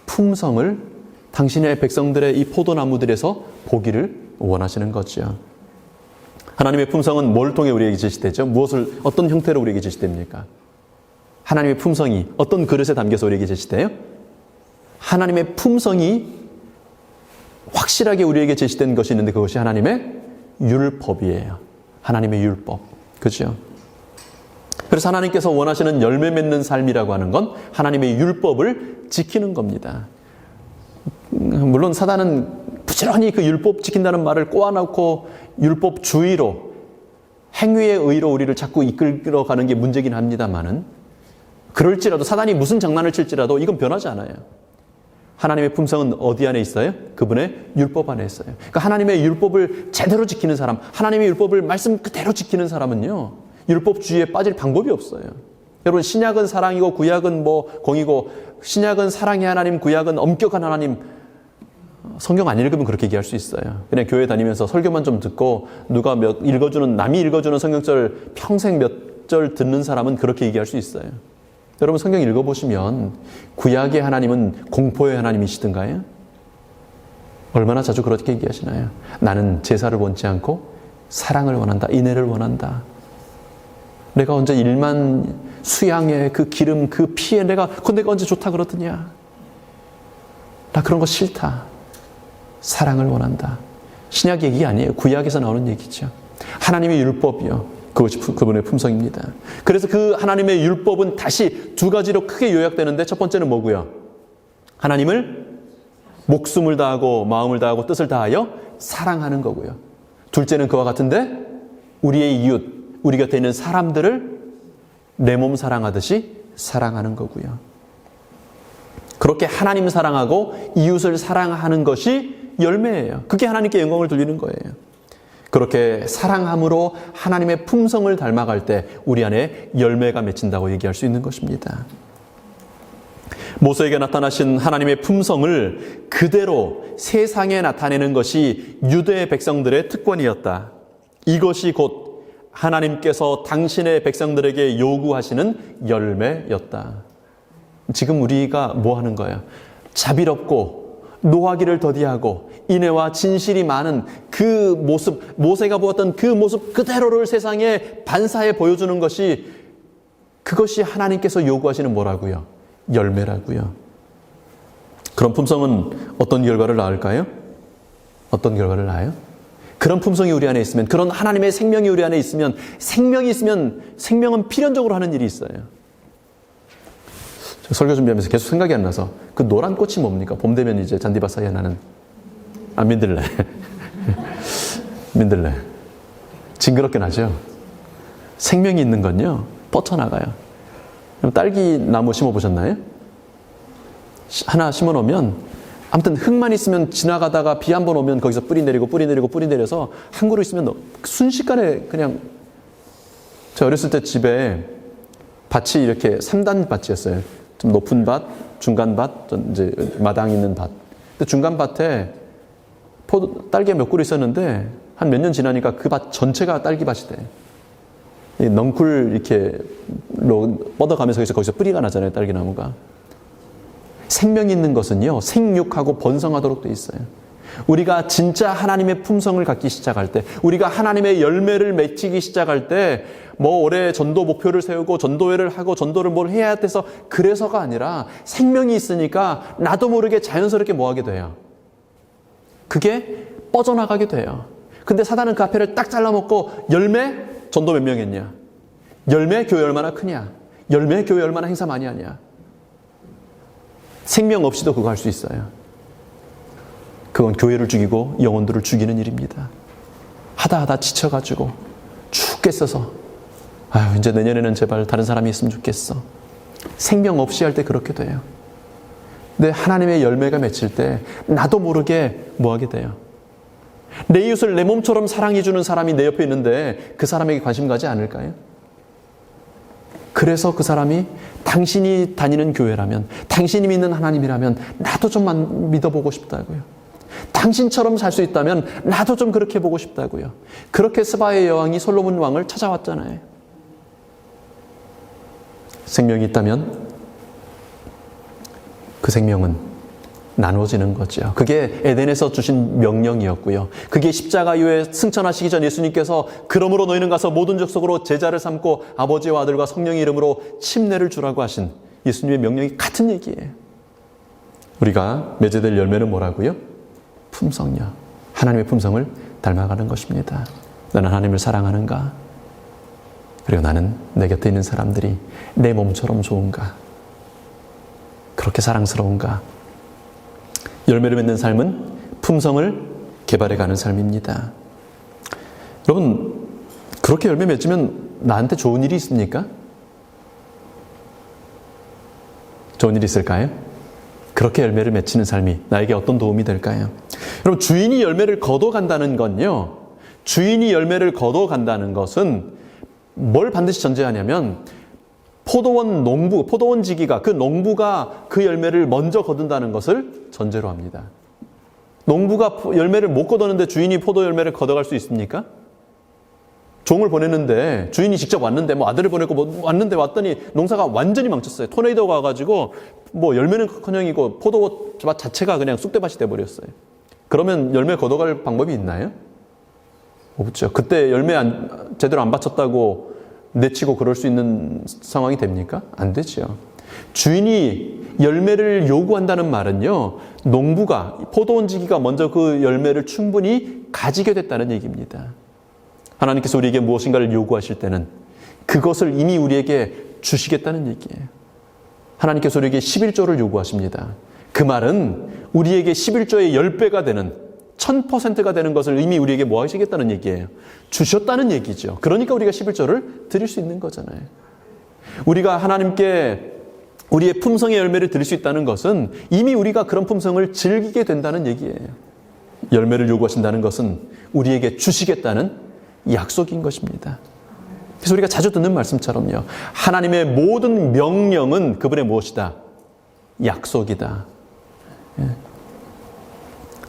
품성을 당신의 백성들의 이 포도나무들에서 보기를 원하시는 거죠. 하나님의 품성은 뭘 통해 우리에게 제시되죠? 어떤 형태로 우리에게 제시됩니까? 하나님의 품성이 어떤 그릇에 담겨서 우리에게 제시돼요? 하나님의 품성이 확실하게 우리에게 제시된 것이 있는데 그것이 하나님의 율법이에요. 하나님의 율법. 그죠? 그래서 하나님께서 원하시는 열매 맺는 삶이라고 하는 건 하나님의 율법을 지키는 겁니다. 물론 사단은 부지런히 그 율법 지킨다는 말을 꼬아놓고 율법주의로, 행위의 의로 우리를 자꾸 이끌어가는 게 문제긴 합니다만은, 그럴지라도 사단이 무슨 장난을 칠지라도 이건 변하지 않아요. 하나님의 품성은 어디 안에 있어요? 그분의 율법 안에 있어요. 그러니까 하나님의 율법을 제대로 지키는 사람, 하나님의 율법을 말씀 그대로 지키는 사람은요, 율법주의에 빠질 방법이 없어요. 여러분, 신약은 사랑이고 구약은 공이고, 신약은 사랑의 하나님, 구약은 엄격한 하나님. 성경 안 읽으면 그렇게 얘기할 수 있어요. 그냥 교회 다니면서 설교만 좀 듣고 누가 남이 읽어주는 성경절 평생 몇 절 듣는 사람은 그렇게 얘기할 수 있어요. 여러분, 성경 읽어보시면 구약의 하나님은 공포의 하나님이시던가요? 얼마나 자주 그렇게 얘기하시나요? 나는 제사를 원치 않고 사랑을 원한다. 인애를 원한다. 내가 언제 일만 수양에 그 기름 그 피에 내가 언제 좋다 그러더냐. 나 그런 거 싫다. 사랑을 원한다. 신약 얘기 아니에요. 구약에서 나오는 얘기죠. 하나님의 율법이요. 그것이 그분의 품성입니다. 그래서 그 하나님의 율법은 다시 두 가지로 크게 요약되는데, 첫 번째는 뭐고요? 하나님을 목숨을 다하고 마음을 다하고 뜻을 다하여 사랑하는 거고요. 둘째는 그와 같은데, 우리의 이웃, 우리 곁에 있는 사람들을 내 몸 사랑하듯이 사랑하는 거고요. 그렇게 하나님 사랑하고 이웃을 사랑하는 것이 열매예요. 그게 하나님께 영광을 돌리는 거예요. 그렇게 사랑함으로 하나님의 품성을 닮아갈 때 우리 안에 열매가 맺힌다고 얘기할 수 있는 것입니다. 모세에게 나타나신 하나님의 품성을 그대로 세상에 나타내는 것이 유대 백성들의 특권이었다. 이것이 곧 하나님께서 당신의 백성들에게 요구하시는 열매였다. 지금 우리가 뭐 하는 거예요? 자비롭고 노하기를 더디하고 인애와 진실이 많은 그 모습, 모세가 보았던 그 모습 그대로를 세상에 반사해 보여주는 것이, 그것이 하나님께서 요구하시는 뭐라고요? 열매라고요. 그런 품성은 어떤 결과를 낳을까요? 어떤 결과를 낳아요? 그런 품성이 우리 안에 있으면, 그런 하나님의 생명이 우리 안에 있으면, 생명이 있으면 생명은 필연적으로 하는 일이 있어요. 설교 준비하면서 계속 생각이 안 나서, 그 노란 꽃이 뭡니까? 봄 되면 이제 잔디밭 사이에 나는, 민들레. 민들레. 징그럽게 나죠? 생명이 있는 건요, 뻗쳐나가요. 그럼 딸기 나무 심어보셨나요? 하나 심어놓으면, 아무튼 흙만 있으면 지나가다가 비 한 번 오면 거기서 뿌리 내리고 뿌리 내리고 뿌리 내려서 한 그루 있으면 순식간에 그냥, 제가 어렸을 때 집에 밭이 이렇게 3단 밭이었어요. 좀 높은 밭, 중간 밭, 이제 마당 있는 밭. 근데 중간 밭에 딸기가 몇 그루 있었는데 한 몇 년 지나니까 그 밭 전체가 딸기 밭이 돼. 넝쿨 이렇게 뻗어가면서 거기서 뿌리가 나잖아요, 딸기나무가. 생명이 있는 것은요, 생육하고 번성하도록 돼 있어요. 우리가 진짜 하나님의 품성을 갖기 시작할 때, 우리가 하나님의 열매를 맺히기 시작할 때, 뭐 올해 전도 목표를 세우고 전도회를 하고 전도를 뭘 해야 돼서 그래서가 아니라, 생명이 있으니까 나도 모르게 자연스럽게 뭐 하게 돼요? 그게 뻗어나가게 돼요. 근데 사단은 그 앞에를 딱 잘라먹고, 열매? 전도 몇 명 했냐? 열매? 교회 얼마나 크냐? 열매? 교회 얼마나 행사 많이 하냐? 생명 없이도 그거 할 수 있어요. 그건 교회를 죽이고 영혼들을 죽이는 일입니다. 하다 지쳐가지고 죽겠어서, 아유 이제 내년에는 제발 다른 사람이 있으면 좋겠어. 생명 없이 할 때 그렇게 돼요. 근데 하나님의 열매가 맺힐 때 나도 모르게 뭐 하게 돼요? 내 이웃을 내 몸처럼 사랑해주는 사람이 내 옆에 있는데 그 사람에게 관심 가지 않을까요? 그래서 그 사람이 당신이 다니는 교회라면, 당신이 믿는 하나님이라면 나도 좀 믿어보고 싶다고요. 당신처럼 살 수 있다면 나도 좀 그렇게 보고 싶다고요. 그렇게 스바의 여왕이 솔로몬 왕을 찾아왔잖아요. 생명이 있다면 그 생명은 나눠지는 거죠. 그게 에덴에서 주신 명령이었고요. 그게 십자가 이후에 승천하시기 전 예수님께서 그러므로 너희는 가서 모든 족속으로 제자를 삼고 아버지와 아들과 성령의 이름으로 침례를 주라고 하신 예수님의 명령이 같은 얘기예요. 우리가 맺어야 될 열매는 뭐라고요? 품성이요. 하나님의 품성을 닮아가는 것입니다. 나는 하나님을 사랑하는가? 그리고 나는 내 곁에 있는 사람들이 내 몸처럼 좋은가? 그렇게 사랑스러운가? 열매를 맺는 삶은 품성을 개발해가는 삶입니다. 여러분, 그렇게 열매 맺으면 나한테 좋은 일이 있습니까? 좋은 일이 있을까요? 그렇게 열매를 맺히는 삶이 나에게 어떤 도움이 될까요? 여러분, 주인이 열매를 거둬간다는 건요, 주인이 열매를 거둬간다는 것은 뭘 반드시 전제하냐면, 포도원지기가, 그 농부가 그 열매를 먼저 거둔다는 것을 전제로 합니다. 농부가 열매를 못 거두는데 주인이 포도 열매를 거둬갈 수 있습니까? 종을 보냈는데, 주인이 직접 왔는데, 뭐 아들을 보내고 뭐 왔는데 왔더니 농사가 완전히 망쳤어요. 토네이도가 와가지고 뭐 열매는 커녕이고 포도밭 자체가 그냥 쑥대밭이 돼버렸어요. 그러면 열매 거둬갈 방법이 있나요? 없죠. 그때 열매 제대로 안 바쳤다고 내치고 그럴 수 있는 상황이 됩니까? 안 되죠. 주인이 열매를 요구한다는 말은요, 농부가, 포도원지기가 먼저 그 열매를 충분히 가지게 됐다는 얘기입니다. 하나님께서 우리에게 무엇인가를 요구하실 때는 그것을 이미 우리에게 주시겠다는 얘기예요. 하나님께서 우리에게 11조를 요구하십니다. 그 말은 우리에게 11조의 10배가 되는 1000%가 되는 것을 이미 우리에게 뭐 하시겠다는 얘기예요? 주셨다는 얘기죠. 그러니까 우리가 11조를 드릴 수 있는 거잖아요. 우리가 하나님께 우리의 품성의 열매를 드릴 수 있다는 것은 이미 우리가 그런 품성을 즐기게 된다는 얘기예요. 열매를 요구하신다는 것은 우리에게 주시겠다는 약속인 것입니다. 그래서 우리가 자주 듣는 말씀처럼요. 하나님의 모든 명령은 그분의 무엇이다? 약속이다.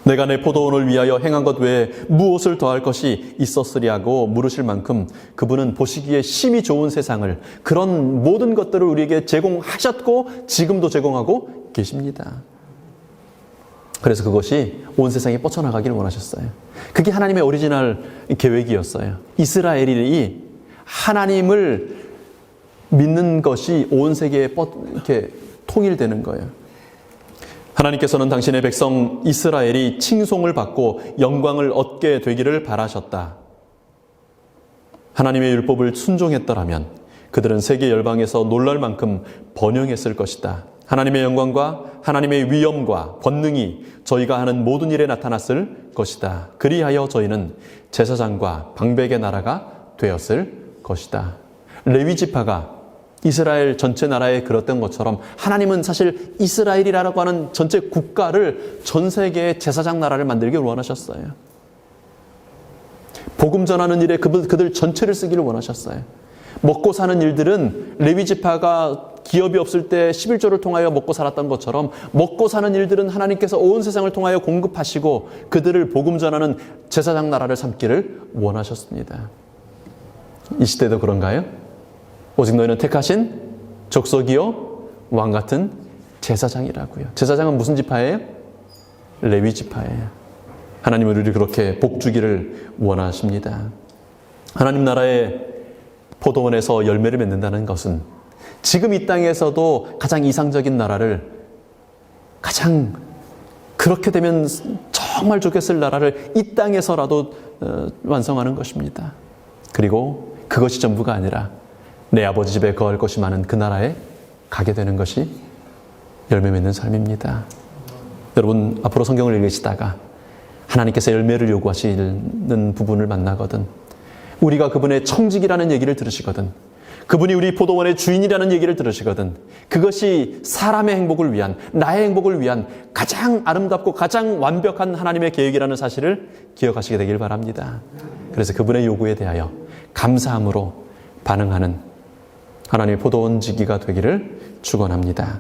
내가 내 포도원을 위하여 행한 것 외에 무엇을 더할 것이 있었으리하고 물으실 만큼 그분은 보시기에 심히 좋은 세상을, 그런 모든 것들을 우리에게 제공하셨고 지금도 제공하고 계십니다. 그래서 그것이 온 세상에 뻗쳐나가기를 원하셨어요. 그게 하나님의 오리지널 계획이었어요. 이스라엘이 하나님을 믿는 것이 온 세계에 이렇게 통일되는 거예요. 하나님께서는 당신의 백성 이스라엘이 칭송을 받고 영광을 얻게 되기를 바라셨다. 하나님의 율법을 순종했더라면 그들은 세계 열방에서 놀랄 만큼 번영했을 것이다. 하나님의 영광과 하나님의 위엄과 권능이 저희가 하는 모든 일에 나타났을 것이다. 그리하여 저희는 제사장과 방백의 나라가 되었을 것이다. 레위 지파가 이스라엘 전체 나라에 그랬던 것처럼 하나님은 사실 이스라엘이라고 하는 전체 국가를 전 세계의 제사장 나라를 만들기를 원하셨어요. 복음 전하는 일에 그들 전체를 쓰기를 원하셨어요. 먹고 사는 일들은 레위 지파가 기업이 없을 때 11조를 통하여 먹고 살았던 것처럼 먹고 사는 일들은 하나님께서 온 세상을 통하여 공급하시고 그들을 복음 전하는 제사장 나라를 삼기를 원하셨습니다. 이 시대도 그런가요? 오직 너희는 택하신 족속이요 왕 같은 제사장이라고요. 제사장은 무슨 지파예요? 레위 지파예요. 하나님은 우리를 그렇게 복 주기를 원하십니다. 하나님 나라의 포도원에서 열매를 맺는다는 것은 지금 이 땅에서도 가장 이상적인 나라를, 가장 그렇게 되면 정말 좋겠을 나라를 이 땅에서라도 완성하는 것입니다. 그리고 그것이 전부가 아니라 내 아버지 집에 거할 것이 많은 그 나라에 가게 되는 것이 열매 맺는 삶입니다. 여러분, 앞으로 성경을 읽으시다가 하나님께서 열매를 요구하시는 부분을 만나거든, 우리가 그분의 청직이라는 얘기를 들으시거든, 그분이 우리 포도원의 주인이라는 얘기를 들으시거든, 그것이 사람의 행복을 위한, 나의 행복을 위한 가장 아름답고 가장 완벽한 하나님의 계획이라는 사실을 기억하시게 되길 바랍니다. 그래서 그분의 요구에 대하여 감사함으로 반응하는 하나님의 포도원 지기가 되기를 축원합니다.